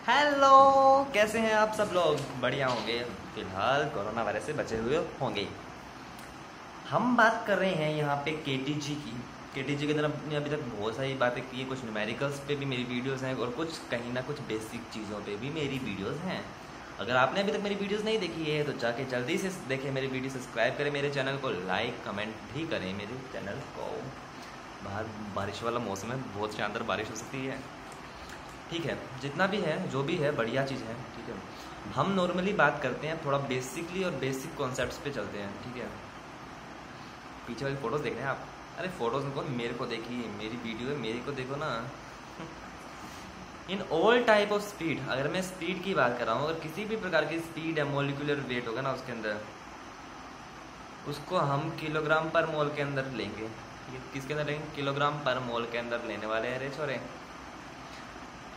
Hello, कैसे हैं आप सब लोग? बढ़िया होंगे। फिलहाल कोरोना वायरस से बचे हुए होंगे। हम बात कर रहे हैं यहाँ पे केटीजी की। केटीजी के अंदर अपने अभी तक बहुत सारी बातें की हैं। कुछ न्यूमेरिकल्स पे भी मेरी वीडियोस हैं और कुछ कहीं ना कुछ बेसिक चीज़ों पे भी मेरी वीडियोस हैं। अगर आपने अभी तक मेरी वीडियोस नहीं देखी है तो जाके जल्दी से देखें मेरी वीडियो, सब्सक्राइब करें मेरे चैनल को, लाइक कमेंट भी करें मेरे चैनल को। बाहर बारिश वाला मौसम है, बहुत शानदार बारिश हो सकती है। ठीक है, जितना भी है जो भी है बढ़िया चीज़ है। ठीक है, हम नॉर्मली बात करते हैं थोड़ा बेसिकली और बेसिक कॉन्सेप्ट्स पे चलते हैं। ठीक है, पीछे वाली फोटोज देख रहे हैं आप? अरे फोटोज को मेरे को देखिए, मेरी वीडियो है, मेरे को देखो ना। In all type of speed, अगर मैं स्पीड की बात कर रहा हूँ, अगर किसी भी प्रकार की स्पीड है, मोलिकुलर वेट होगा ना उसके अंदर, उसको हम किलोग्राम पर मोल के अंदर लेंगे। किसके अंदर लेंगे? किलोग्राम पर मोल के अंदर लेने वाले हैं रे छोरे।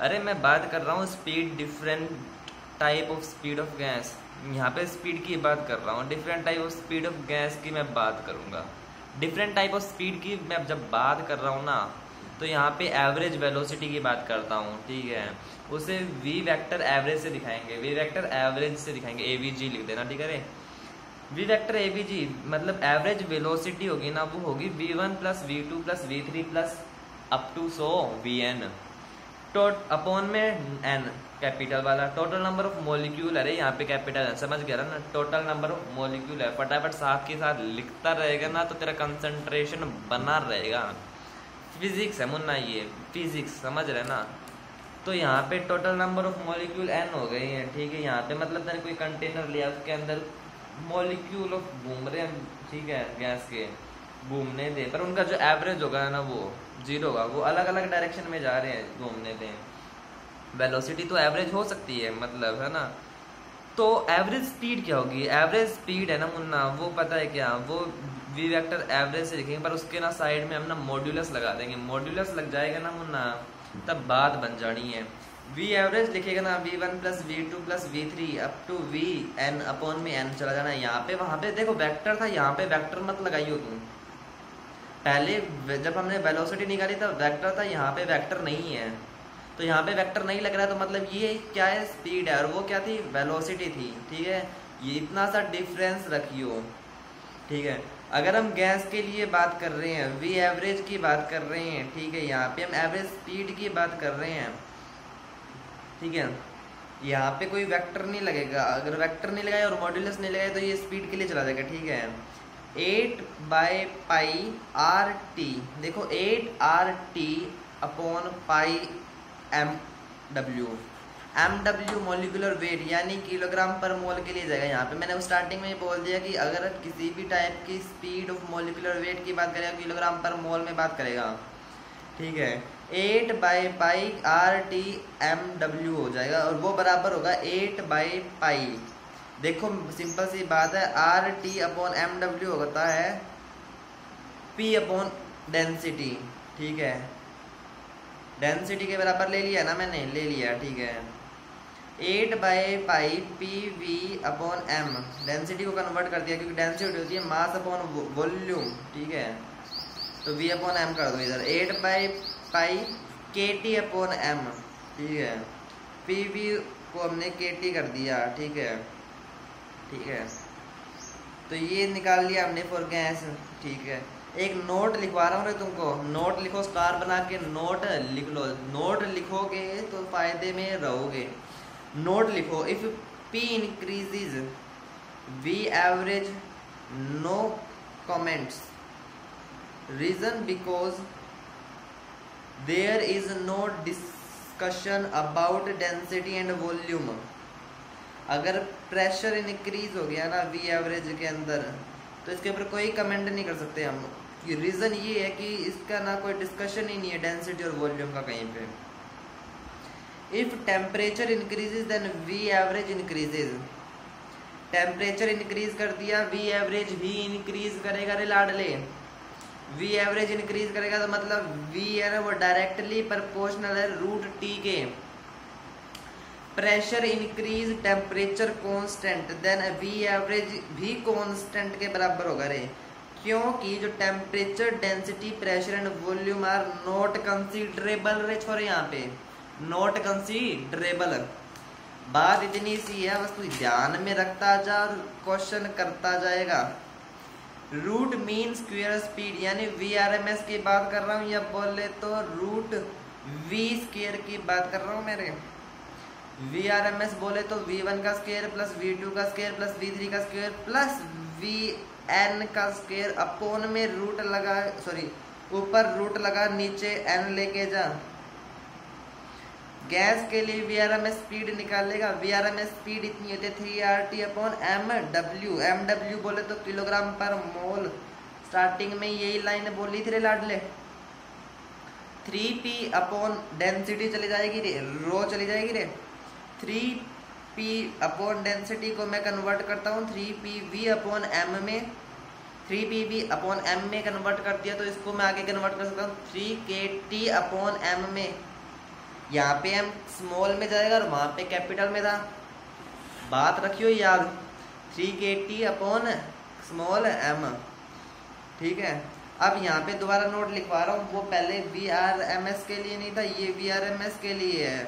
अरे मैं बात कर रहा हूँ speed, different type of speed of gas. यहाँ पे स्पीड की बात कर रहा हूँ, different type of speed of gas की मैं बात करूँगा। डिफरेंट टाइप ऑफ स्पीड की मैं जब बात कर रहा हूँ ना, तो यहाँ पे एवरेज वेलोसिटी की बात करता हूँ। ठीक है, उसे वी वेक्टर एवरेज से दिखाएंगे, वी वेक्टर एवरेज से दिखाएंगे, एवीजी लिख देना। ठीक है, वी वेक्टर एवीजी मतलब एवरेज वेलोसिटी होगी ना, वो होगी v1 plus v2 plus v3 plus up to so vn upon में एन कैपिटल वाला। टोटल नंबर ऑफ मोलिक्यूल, अरे यहाँ पे कैपिटल है, समझ गया ना? टोटल नंबर ऑफ मोलिक्यूल है। फटाफट साथ के साथ लिखता रहेगा ना तो तेरा कंसंट्रेशन बना रहेगा। फिजिक्स है मुन्ना, ये फिजिक्स, समझ रहे ना? तो यहाँ पे total number of molecule N हो गई है। ठीक है, यहाँ पे मतलब मैंने कोई कंटेनर लिया, उसके अंदर मोलिक्यूल ऑफ घूम रहे हैं। ठीक है, गैस के घूमने दे, पर उनका जो एवरेज होगा ना वो जीरो होगा, वो अलग अलग डायरेक्शन में जा रहे हैं, घूमने दें। वेलोसिटी तो एवरेज हो सकती है, मतलब है ना? तो एवरेज स्पीड क्या होगी? एवरेज स्पीड है ना मुन्ना, वो पता है क्या? वो वी वेक्टर एवरेज से लिखेंगे, पर उसके ना साइड में हम ना मॉड्यूलस लगा देंगे। मॉड्यूलस लग जाएगा ना मुन्ना, तब बात बन जानी है। वी एवरेज लिखेगा ना, v1 plus v2 plus v3 up to vn upon में n चला जाना है। यहाँ पे वहां पे देखो वेक्टर था, यहाँ पे वेक्टर मत लगाइयो तुम। पहले जब हमने वेलोसिटी निकाली था वेक्टर था, यहाँ पे वेक्टर नहीं है। तो यहाँ पे वेक्टर नहीं लग रहा है, तो मतलब ये क्या है? स्पीड है, और वो क्या थी? वेलोसिटी थी। ठीक है, ये इतना सा डिफरेंस रखियो। ठीक है, अगर हम गैस के लिए बात कर रहे हैं, वी एवरेज की बात कर रहे हैं। ठीक है, यहाँ पे हम एवरेज स्पीड की बात कर रहे हैं। ठीक है, यहाँ पे कोई वेक्टर नहीं लगेगा। अगर वेक्टर नहीं लगाए और मॉड्यूलस नहीं लगाए तो ये स्पीड के लिए चला जाएगा। ठीक है, 8/π/RT, देखो 8RT upon pi MW molecular weight, यानी किलोग्राम पर मोल के लिए जाएगा। यहाँ पे मैंने स्टार्टिंग में ही बोल दिया कि अगर किसी भी टाइप की स्पीड ऑफ मोलिकुलर वेट की बात करेगा, किलोग्राम पर मोल में बात करेगा। ठीक है, 8/π/RT MW हो जाएगा, और वो बराबर होगा 8/π। देखो सिंपल सी बात है, RT अपॉन MW होता है P अपॉन डेंसिटी। ठीक है, डेंसिटी के बराबर ले लिया ना मैंने, ले लिया। ठीक है, 8/π/PV अपॉन M, डेंसिटी को कन्वर्ट कर दिया, क्योंकि डेंसिटी होती है मास अपॉन वॉल्यूम। ठीक है, तो V अपॉन M कर दो इधर, 8/π/KT अपॉन M। ठीक है, PV को हमने KT कर दिया। ठीक है, ठीक है, तो ये निकाल लिया हमने फॉर गैस। ठीक है, एक नोट लिखवा रहा हूँ तुमको, नोट लिखो, स्टार बना के नोट लिख लो। नोट लिखोगे तो फायदे में रहोगे। नोट लिखो, if P increases V average no comments, reason because there is no discussion about density and volume. अगर प्रेशर इंक्रीज हो गया ना वी एवरेज के अंदर, तो इसके ऊपर कोई कमेंट नहीं कर सकते हम। रीजन ये है कि इसका ना कोई डिस्कशन ही नहीं है डेंसिटी और वॉल्यूम का कहीं पे। If temperature increases then V average increases. Temperature increase कर दिया, वी एवरेज भी इंक्रीज करेगा रे लाडले। वी एवरेज इंक्रीज करेगा तो मतलब वी है ना वो डायरेक्टली प्रोपोर्शनल है √T के। Pressure increase, temperature constant, then V average भी कांस्टेंट के बराबर होगा रे, क्योंकि जो temperature, density, pressure and volume are not considerable रे छोरे। यहाँ पे नॉट कंसीडरेबल। बात इतनी सी है, बस तू ध्यान में रखता जा और क्वेश्चन करता जाएगा। रूट मीन स्क्वायर स्पीड यानी VRMS की बात कर रहा हूँ, या बोले तो रूट V स्क्वायर की बात कर रहा हूँ मेरे। VRMS बोले तो V1 का स्क्वायर प्लस V2 का स्क्वायर प्लस V3 का स्क्वायर प्लस VN का स्क्वायर अपोन में रूट लगा, सॉरी ऊपर रूट लगा, नीचे N लेके जा। गैस के लिए VRMS स्पीड निकालेगा। VRMS स्पीड इतनी होती है 3RT अपॉन MW। MW बोले तो किलोग्राम पर मोल। स्टार्टिंग में यही लाइन बोली थी रे लाडले। 3P अपॉन डेंसिटी चली जाएगी रे, रो चली जाएगी रे। 3P अपॉन डेंसिटी को मैं कन्वर्ट करता हूँ 3PV अपॉन M में। 3PV अपॉन M में कन्वर्ट कर दिया तो इसको मैं आगे कन्वर्ट कर सकता हूँ 3KT अपॉन M में। यहाँ पे M स्मॉल में जाएगा और वहाँ पे कैपिटल में था। बात रखियो याद, 3KT अपॉन स्मॉल M, ठीक है। अब यहाँ पे दोबारा नोट लिखवा रहा हूँ, वो पहले VRMS के लिए नहीं था, ये VRMS के लिए है।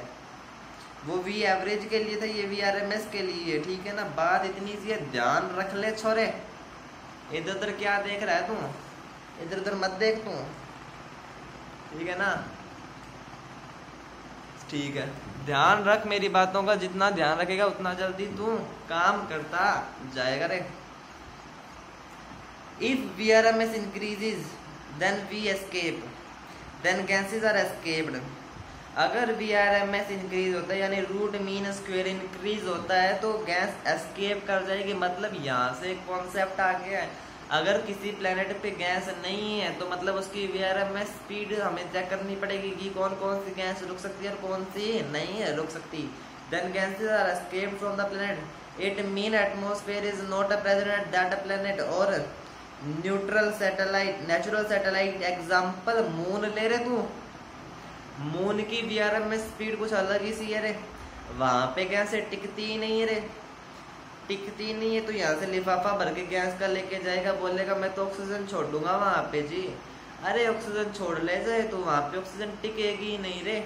वो V एवरेज के लिए था, ये VRMS के लिए, ठीक है ना। बात इतनी सी है, ध्यान रख ले छोरे। इधर उधर क्या देख रहा है तू, इधर उधर मत देख तू, ठीक है ना। ठीक है, ध्यान रख मेरी बातों का, जितना ध्यान रखेगा उतना जल्दी तू काम करता जाएगा रे। If VRMS increases, then V escape, then gases are escaped। अगर VRMS इंक्रीज होता है यानी रूट मीन स्क्वायर इंक्रीज होता है तो गैस एस्केप कर जाएगी। मतलब यहाँ से कॉन्सेप्ट आ गया है, अगर किसी प्लेनेट पे गैस नहीं है तो मतलब उसकी VRMS स्पीड हमें चेक करनी पड़ेगी कि कौन कौन सी गैस रुक सकती है और कौन सी नहीं है रुक सकती। Then gases are escaped from the planet. It mean atmosphere is not a present at that planet और neutral satellite, natural satellite example moon ले रहे तू। मून की VRMS स्पीड कुछ अलग ही सी है रे, वहां पे गैस टिकती ही नहीं है रे, टिकती नहीं है। तो यहाँ से लिफाफा भर के गैस का लेके जाएगा, बोलेगा मैं तो ऑक्सीजन छोड़ दूंगा वहां पे जी। अरे ऑक्सीजन छोड़ ले जाए तो वहां पे ऑक्सीजन टिकेगी ही नहीं रे।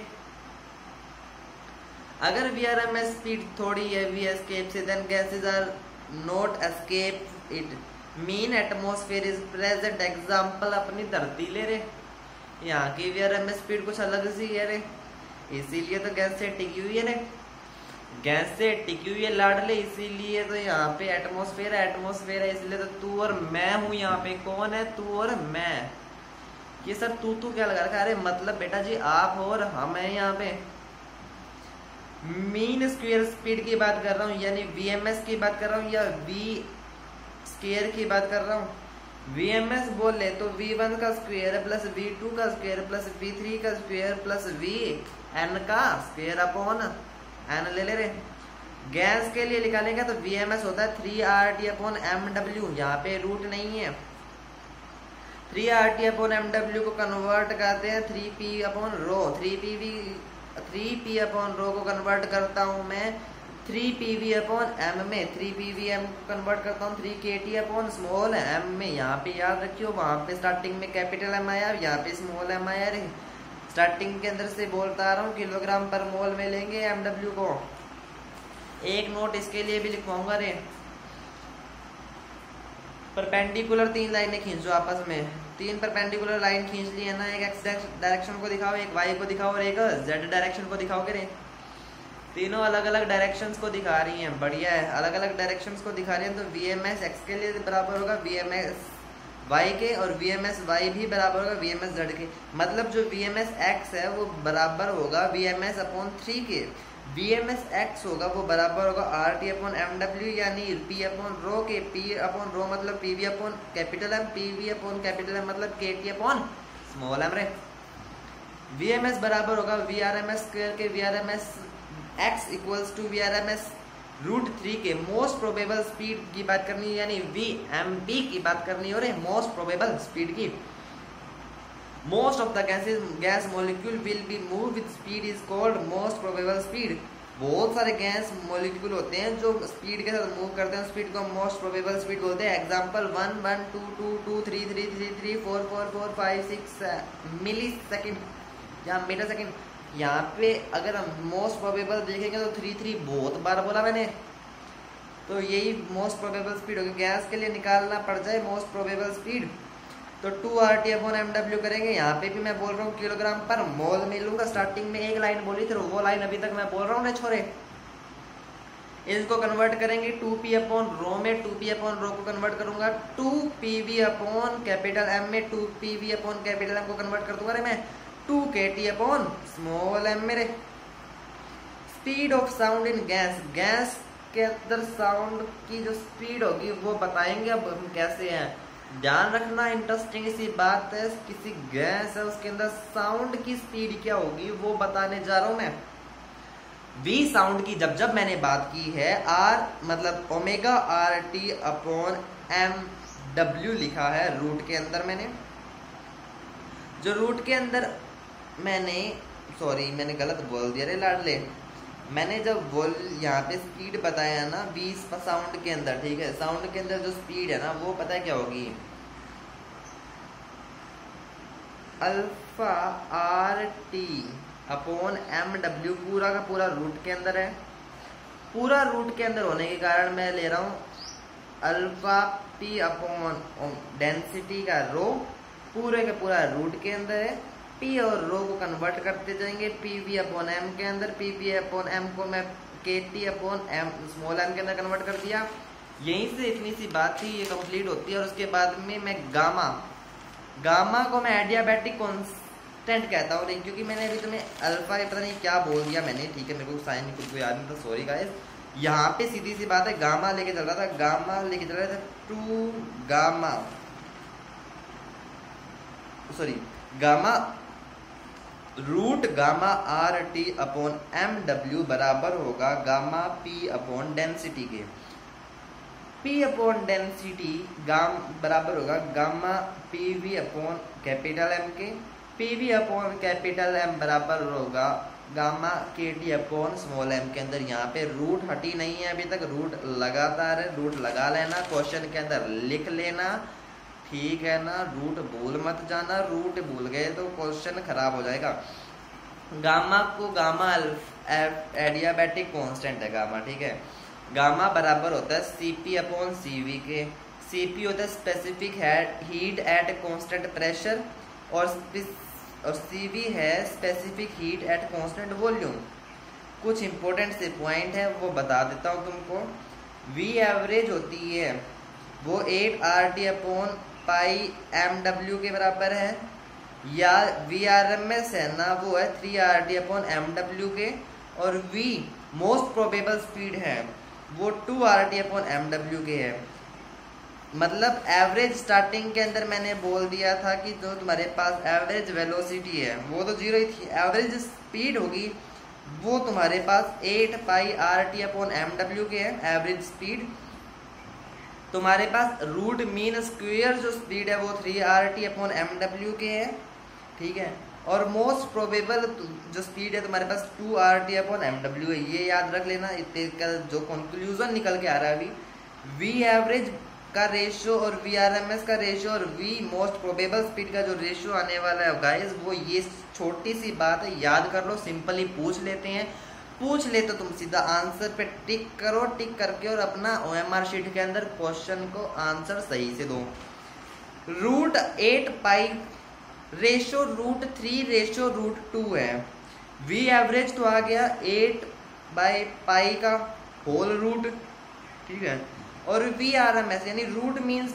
अगर VRMS स्पीड थोड़ी है V escape से, then gases are not escape it mean atmosphere is present. Example अपनी धरती ले रे, यहाँ की VRMS स्पीड कुछ अलग सी है रे, इसीलिए तो गैस से टिकी हुई है रे, गैस से टिकी हुई है लाडले, इसीलिए तो यहाँ पे एटमॉस्फेयर है, एटमॉस्फेयर है इसलिए तो तू और मैं हूँ यहाँ पे। कौन है तू और मैं? ये सर तू क्या लगा रखा है? अरे मतलब बेटा जी आप और हम है यहाँ पे। मीन स्क्वायर स्पीड की बात कर रहा हूँ यानी VMS की बात कर रहा हूँ या V स्क्वायर की बात कर रहा हूँ। VMS बोले तो V1 का स्क्वायर प्लस V2 का स्क्वायर प्लस V3 का स्क्वायर प्लस VN का स्क्वायर अपॉन N ले रे। गैस के लिए निकालेंगे तो VMS होता है 3RT अपॉन MW, यहाँ पे रूट नहीं है। 3RT अपॉन MW को कन्वर्ट करते हैं 3P upon rho. 3P upon rho को कन्वर्ट करता हूँ मैं 3PV अपॉन M में। 3PVM को कन्वर्ट करता हूँ 3KT अपॉन स्मॉल m में। यहाँ पे याद रखियो, वहाँ पे स्टार्टिंग में कैपिटल M आया, यहाँ पे स्मॉल m आया रे। स्टार्टिंग के अंदर से बोलता आ रहा हूँ किलोग्राम पर मोल में लेंगे MW को। एक नोट इसके लिए भी लिखवाऊंगा रे, परपेंडिकुलर 3 लाइनें खींचो आपस में। 3 परपेंडिकुलर लाइन खींच ली है ना, एक x डायरेक्शन को दिखाओ, एक y को दिखाओ और एक z डायरेक्शन को दिखाओ के रे। तीनों अलग अलग डायरेक्शंस को दिखा रही हैं, बढ़िया है, अलग अलग डायरेक्शंस को दिखा रही हैं। तो VMS x के लिए बराबर होगा VMS y के और VMS y भी बराबर होगा VMS z के। मतलब जो VMS x है वो बराबर होगा VMS अपॉन 3 के। VMS x होगा वो बराबर होगा RT अपॉन MW यानी P अपॉन रो के। P अपॉन रो मतलब PV upon capital M, PV upon capital M मतलब KT अपॉन स्मॉल m रे। VMS बराबर होगा VRMS स्क्वायर के। VRMS x equals to VRMS root 3 के। मोस्ट प्रोबेबल स्पीड की बात करनी है यानी VMP की बात करनी हो रही है, मोस्ट प्रोबेबल स्पीड की। Most of the gas molecule will be move with speed is called most probable speed. बहुत सारे गैस मॉलिक्यूल होते हैं जो स्पीड के साथ मूव करते हैं, स्पीड को मोस्ट प्रोबेबल स्पीड बोलते हैं। एग्जांपल 1 1 2 2 2 3 3 3 3 4 4 4 5 6 मिली सेकेंड या मीटर सेकेंड। यहाँ पे अगर हम मोस्ट प्रोबेबल देखेंगे तो 3 बहुत बार बोला मैंने, तो यही मोस्ट प्रोबेबल स्पीड होगी। गैस के लिए निकालना पड़ जाए मोस्ट प्रोबेबल स्पीड तो 2RT/mw करेंगे। यहाँ पे भी मैं बोल रहा हूँ किलोग्राम पर मोल में लूंगा। स्टार्टिंग में एक लाइन बोली थी, वो लाइन अभी तक मैं बोल रहा हूँ ना छोरे। इसको कन्वर्ट करेंगे 2p/ρ में, 2p/ρ को कन्वर्ट करूंगा 2pv/M में, 2pv/M को कन्वर्ट कर दूंगा रे मैं 2kT/m मेरे। Speed of sound in gas, gas के अंदर साउंड की जो स्पीड होगी वो बताएंगे। अब हम कैसे हैं, ध्यान रखना, इंटरेस्टिंग सी बात है। किसी गैस है उसके अंदर साउंड की स्पीड क्या होगी वो बताने जा रहा हूं मैं। वी साउंड की जब मैंने बात की है, आर मतलब ω/RT/mw लिखा है रूट के अंदर। मैंने जो रूट के अंदर मैंने गलत बोल दिया रे लाडले। मैंने जब यहाँ पे स्पीड बताया ना वी साउंड के अंदर, ठीक है, साउंड के अंदर जो स्पीड है ना वो पता है क्या होगी, α/RT/mw पूरा का पूरा रूट के अंदर है। पूरा रूट के अंदर होने के कारण मैं ले रहा हूँ α/p/ डेंसिटी का रो, पूरे का पूरा रूट के अंदर है। p और रो को कन्वर्ट करते जाएंगे pv/m के अंदर। pv/m को मैं kT/m के अंदर कन्वर्ट कर दिया। यहीं से इतनी सी बात थी, ये कंप्लीट होती है। और उसके बाद में मैं गामा को मैं एडियाबैटिक कांस्टेंट कहता हूँ, क्योंकि मैंने अभी तुम्हें अल्फा पता नहीं क्या बोल दिया मैंने, ठीक है, मेरे को साइन कुछ को याद नहीं था, सॉरी गाइस। यहाँ पे सीधी सी बात है, गामा लेके चल रहा था 2 गामा रूट गामा RT/mw बराबर होगा गामा p/ डेंसिटी के। p/ डेंसिटी बराबर होगा गामा pv/M के। pv/M बराबर होगा गामा kT/m के अंदर। यहाँ पे रूट हटी नहीं है अभी तक, रूट लगातार है, रूट लगा लेना, क्वेश्चन के अंदर लिख लेना, ठीक है ना। रूट भूल मत जाना, रूट भूल गए तो क्वेश्चन खराब हो जाएगा। गामा को गामा एडियाबैटिक कांस्टेंट है गामा, ठीक है। गामा बराबर होता है Cp/Cv के। Cp होता है specific heat at constant pressure, और Cv है specific heat at constant volume. कुछ इंपॉर्टेंट से पॉइंट है वो बता देता हूँ तुमको। V एवरेज होती है वो 8RT/πmw के बराबर है, या VRMS है ना वो है 3RT/mw के, और V मोस्ट प्रोबेबल स्पीड है वो 2RT/mw के है। मतलब एवरेज स्टार्टिंग के अंदर मैंने बोल दिया था कि जो तुम्हारे पास एवरेज वेलोसिटी है वो तो 0 ही थी, एवरेज स्पीड होगी वो तुम्हारे पास 8πRT/mw के है एवरेज स्पीड। तुम्हारे पास रूट मीन स्क्वायर जो स्पीड है वो 3RT/mw के है, ठीक है। और मोस्ट प्रोबेबल जो स्पीड है तुम्हारे पास 2RT/mw है, ये याद रख लेना। इसका जो कंक्लूजन निकल के आ रहा है अभी, वी एवरेज का रेशियो और VRMS का रेशियो और V मोस्ट प्रोबेबल स्पीड का जो रेशियो आने वाला है गाइस, वो ये छोटी सी बात है, याद कर लो। सिंपली पूछ लेते हैं, पूछ ले तो तुम सीधा आंसर पे टिक करो, टिक करके और अपना OMR शीट के अंदर क्वेश्चन को आंसर सही से दो। Root 8π ratio root 3 ratio root 2 है। V एवरेज तो आ गया 8/π का होल रूट, ठीक है। और VRMS यानी रूट मीन्स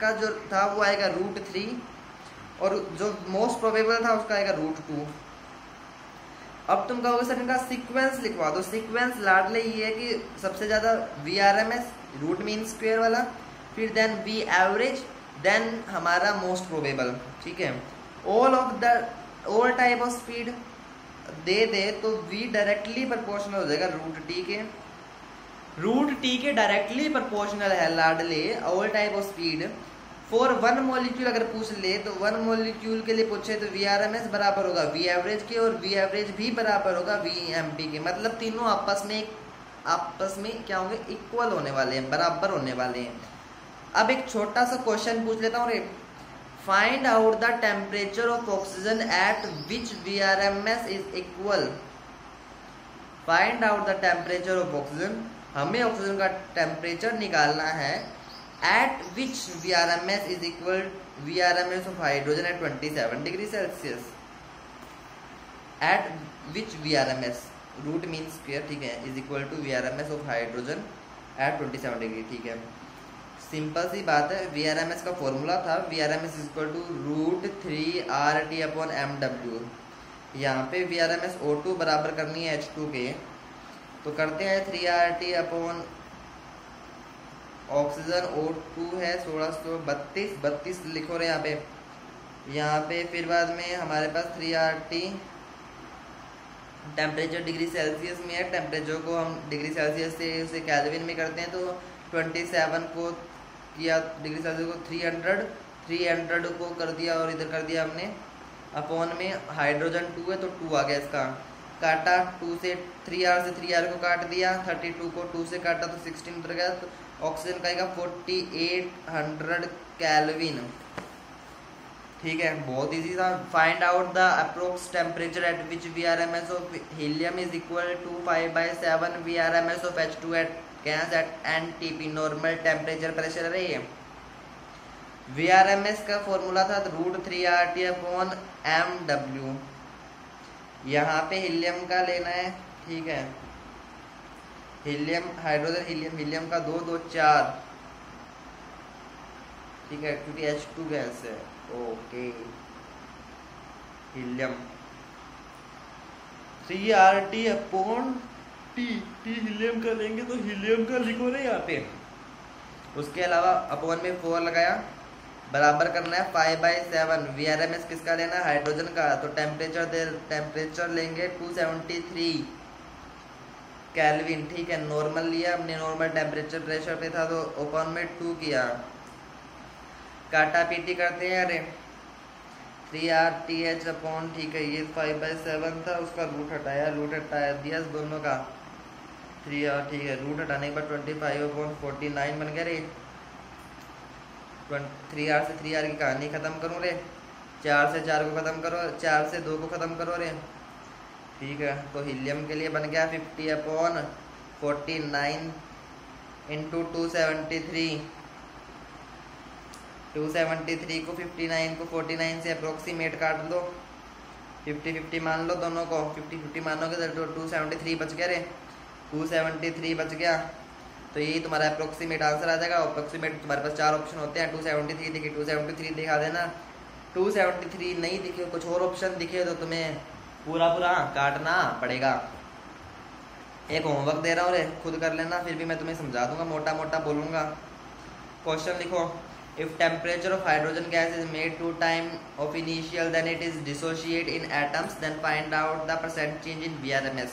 का जो था वो आएगा रूट 3, और जो मोस्ट प्रोबेबल था उसका आएगा रूट 2। अब तुम कहोगे सर इनका सीक्वेंस लिखवा दो। सीक्वेंस लाडले ये है कि सबसे ज्यादा VRMS रूट मीन स्क्वायर वाला, फिर देन V एवरेज, देन हमारा मोस्ट प्रोबेबल, ठीक है। ऑल टाइप ऑफ स्पीड दे तो V डायरेक्टली प्रोपोर्शनल हो जाएगा रूट टी के। रूट टी के डायरेक्टली प्रोपोर्शनल है लाडले all type of speed. For 1 molecule अगर पूछ ले तो 1 मॉलिक्यूल के लिए पूछे तो VRMS बराबर होगा V एवरेज के, और V एवरेज भी बराबर होगा VMP के। मतलब तीनों आपस में क्या होंगे, इक्वल होने वाले हैं, बराबर होने वाले हैं। अब एक छोटा सा क्वेश्चन पूछ लेता हूँ रे। Find out the temperature of oxygen at which VRMS is equal. Find out the temperature of oxygen, हमें ऑक्सीजन का टेम्परेचर निकालना है at which VRMS is equal VRMS of hydrogen at 27 degree Celsius. At which VRMS, root mean square, ठीक है, is equal to VRMS of hydrogen at 27 degree, ठीक है। Simple सी बात है, VRMS का फॉर्मूला था VRMS is equal to √3RT upon MW। यहाँ पे VRMS O2 बराबर करनी है H2 के, तो करते हैं 3RT अपॉन ऑक्सीजन O2 है 1632 लिखो रहे यहाँ पे फिर बाद में हमारे पास 3RT टेम्परेचर डिग्री सेल्सियस में है, टेम्परेचर को हम डिग्री सेल्सियस से उसे केल्विन में करते हैं, तो 27 को किया डिग्री सेल्सियस को 300 को कर दिया और इधर कर दिया हमने अपॉन में हाइड्रोजन 2 है तो 2 आ गया, इसका काटा 2 से 3R से 3R को काट दिया, 32 को 2 से काटा तो 16 उतर गया, तो ऑक्सीजन का 4800 केल्विन, ठीक है, बहुत इजी था। Find out the approx temperature at which VRMS of helium is equal to 5/7 VRMS of H2 at gas at NTP, normal temperature pressure. अरे VRMS का फॉर्मूला था √3RT अपॉन MW, यहाँ पे हीलियम का लेना है, ठीक है, हीलियम हाइड्रोजन हीलियम का 2 2 4, ठीक है, क्योंकि H2 गैस है, okay. Helium 3RT upon T helium का लेंगे तो हीलियम का लिखो ना यहाँ पे, उसके अलावा अपॉन में 4 लगाया, बराबर करना है 5/7। VRMS किसका लेना है, हाइड्रोजन का, तो टेम्परेचर लेंगे 273 केल्विन, ठीक है, नॉर्मल लिया हमने, नॉर्मल टेम्परेचर प्रेशर पे था तो ओपन में 2 किया, काटा पीटी करते हैं, अरे 3RTH अपॉन, ठीक है, ये 5/7 था, उसका रूट हटाया दिया दोनों का 3R, ठीक है, रूट हटाने के बाद 25/49 बन गया रे। 3R से 3R की कहानी खत्म करूँ रे, 4 से 4 को खत्म करो, 4 से 2 को खत्म करो रे, ठीक है, तो हीलियम के लिए बन गया 50/49 इंटू 273 को 59 को 49 से अप्रोक्सीमेट काट लो, 50-50 मान लो दोनों को, 50-50 मानोगे तो 273 बच गया रे, 273 बच गया, तो यही तुम्हारा अप्रोक्सीमेट आंसर आ जाएगा। अप्रोक्सीमेट तुम्हारे पास 4 ऑप्शन होते हैं, 273 दिखे 273 दिखा देना, 273 नहीं दिखे कुछ और ऑप्शन दिखे तो तुम्हें पूरा काटना पड़ेगा। एक होमवर्क दे रहा हूँ रे, खुद कर लेना, फिर भी मैं तुम्हें समझा दूंगा, मोटा मोटा बोलूंगा। क्वेश्चन लिखो, if temperature of hydrogen gas is made 2 time of initial then it is dissociate in atoms, then find out the percent change in VRMS।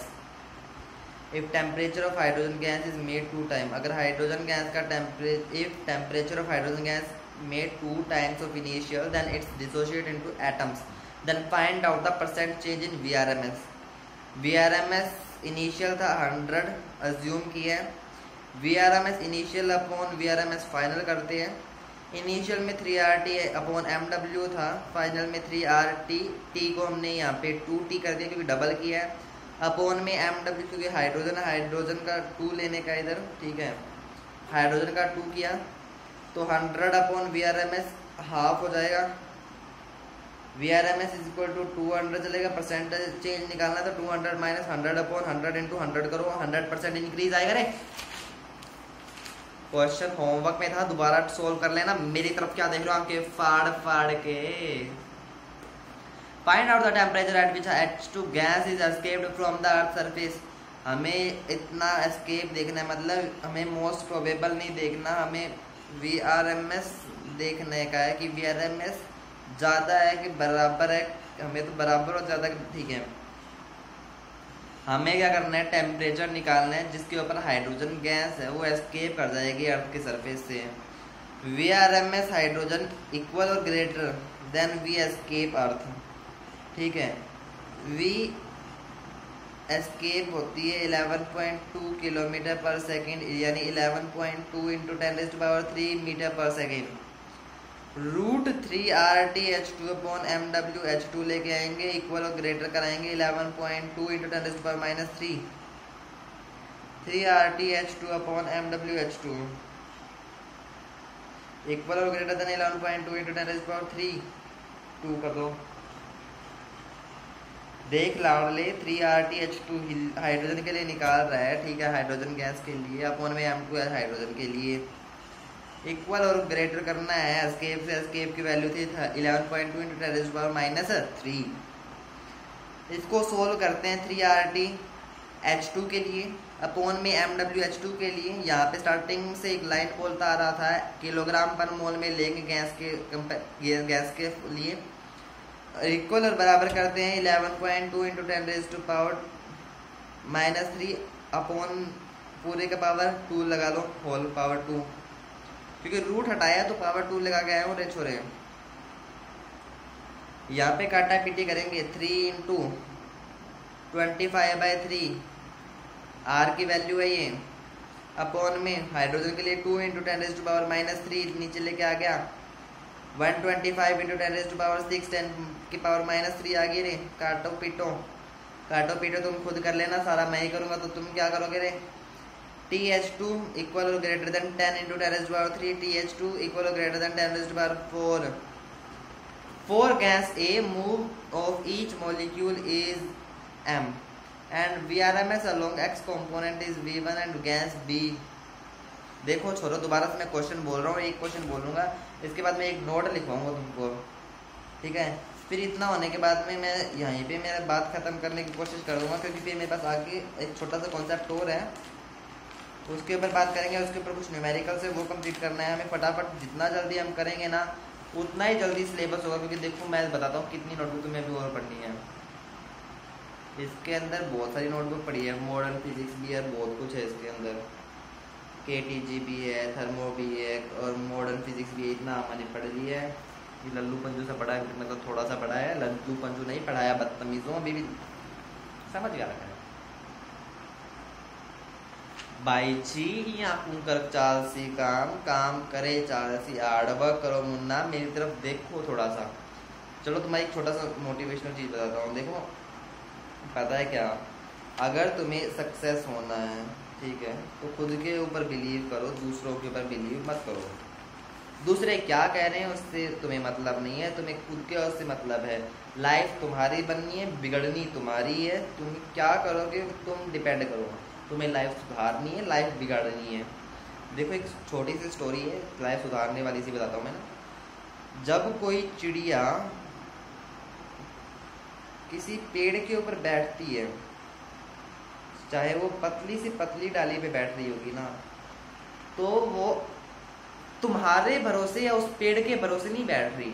If temperature of hydrogen gas is made 2 time, अगर hydrogen gas का temperature of hydrogen gas made 2 times of initial then its dissociate into atoms, then find out the percent change in VRMS। VRMS initial था 100 assume किया है, VRMS initial upon VRMS final करते हैं, initial में 3RT upon MW था, final में 3RT, T को हमने यहाँ पे 2T कर दिया क्योंकि डबल किया है, अपॉन में MW क्योंकि हाइड्रोजन का 2 लेने का इधर, ठीक है, हाइड्रोजन का 2 किया तो 100 अपॉन VRMS हाफ हो जाएगा, VRMS इज इक्वल टू 200 चलेगा, परसेंटेज चेंज निकालना तो 200 माइनस 100 अपॉन 100 इंटू 100 करो, 100% इंक्रीज आएगा रे। क्वेश्चन होमवर्क में था, दोबारा सोल्व कर लेना, मेरी तरफ क्या देख रहे हो आपके फाड़ के। Find out the temperature at which H2 gas is escaped from the earth surface. हमें इतना एस्केप देखना है, मतलब हमें मोस्ट प्रोबेबल नहीं देखना, हमें VRMS देखने का है कि VRMS ज़्यादा है कि बराबर है, हमें तो बराबर और ज़्यादा, ठीक है। हमें क्या करना है, टेम्परेचर निकालना है जिसके ऊपर हाइड्रोजन गैस है वो एस्केप कर जाएगी अर्थ के सरफेस से। VRMS हाइड्रोजन इक्वल और ग्रेटर देन V एस्केप अर्थ, ठीक है। V एस्केप होती है 11.2 किलोमीटर पर सेकेंड, यानी 11.2 इंटू 10⁻³ मीटर पर सेकेंड। √3RTH2 अपॉन MWH2 लेके आएंगे, इक्वल और ग्रेटर कराएंगे 11.2 into 10⁻³ 3RTH2 upon MWH2 equal और ग्रेटर देन 11.2 इंटू 10⁻³ 2 कर दो। देख लाडले 3RTH2 हाइड्रोजन के लिए निकाल रहा है, ठीक है, हाइड्रोजन गैस के लिए, अपॉन में M2 हाइड्रोजन के लिए, इक्वल और ग्रेटर करना है। एस्केप से एस्केप की वैल्यू थी 11.2 इंटू 10⁻³ इसको सोल्व करते हैं 3RTH2 के लिए अपॉन में MWH2 के लिए। यहाँ पे स्टार्टिंग से एक लाइन बोलता आ रहा था किलोग्राम पर मोल में लेंगे गैस के लिए, इक्वल और बराबर करते हैं 11.2 इंटू 10⁻³ अपॉन पूरे का पावर 2 लगा लो, होल पावर 2, क्योंकि रूट हटाया तो पावर 2 लगा के आए हो रे छोरे। यहाँ पे काटा पीटी करेंगे 3 इंटू 25/3 आर की वैल्यू है ये, अपॉन में हाइड्रोजन के लिए 2 इंटू 10⁻³ नीचे लेके आ गया 125 इंटू 10⁻6 10 की पावर -3 आ गई रे। काटो पीटो तुम खुद कर लेना, सारा मैं ही करूंगा, तो तुम क्या करोगे रे। TH2 इक्वल और greater than 10 into 10⁻³ TH2 equal और greater than 10⁻⁴ 4 gas A move of each molecule is M and VRMS along X component is V1 and gas B। देखो छोरो, दोबारा से मैं क्वेश्चन बोल रहा हूँ, एक क्वेश्चन बोलूँगा, इसके बाद मैं एक नोट लिखवाऊंगा तुमको, ठीक है। फिर इतना होने के बाद में मैं यहीं पे मेरा बात ख़त्म करने की कोशिश करूँगा, क्योंकि फिर मेरे पास आगे एक छोटा सा कॉन्सेप्ट और है, उसके ऊपर बात करेंगे। उसके ऊपर कुछ न्यूमेरिकल से वो कंप्लीट करना है हमें फटाफट। जितना जल्दी हम करेंगे ना उतना ही जल्दी सिलेबस होगा, क्योंकि देखो मैं बताता हूँ कितनी नोटबुक तुम्हें अभी और पढ़नी है। इसके अंदर बहुत सारी नोटबुक पड़ी है, मॉडर्न फिजिक्स भी है, बहुत कुछ है इसके अंदर, KTG भी है, थर्मो भी है और मॉडर्न फिजिक्स भी है। इतना हमने पढ़ लिया है, ये लल्लू पंजू से पढ़ा है, मतलब थोड़ा सा पढ़ा है, लल्लू पंजू नहीं पढ़ाया बदतमीजों, अभी भी समझ गया रखा है भाई जी। यहाँ कर चालसी काम करे चालसी, हार्डवर्क करो मुन्ना, मेरी तरफ देखो थोड़ा सा। चलो तुम्हारी एक छोटा सा मोटिवेशनल चीज़ बताता हूँ। देखो पता है क्या, अगर तुम्हें सक्सेस होना है, ठीक है, तो खुद के ऊपर बिलीव करो, दूसरों के ऊपर बिलीव मत करो। दूसरे क्या कह रहे हैं उससे तुम्हें मतलब नहीं है, तुम्हें खुद के उससे मतलब है। लाइफ तुम्हारी बननी है, बिगड़नी तुम्हारी है, तुम क्या करोगे तुम डिपेंड करो। तुम्हें लाइफ सुधारनी है, लाइफ बिगाड़नी है। देखो एक छोटी सी स्टोरी है लाइफ सुधारने वाली सी, बताता हूँ मैं ना। जब कोई चिड़िया किसी पेड़ के ऊपर बैठती है, चाहे वो पतली सी पतली डाली पे बैठ रही होगी ना, तो वो तुम्हारे भरोसे या उस पेड़ के भरोसे नहीं बैठ रही,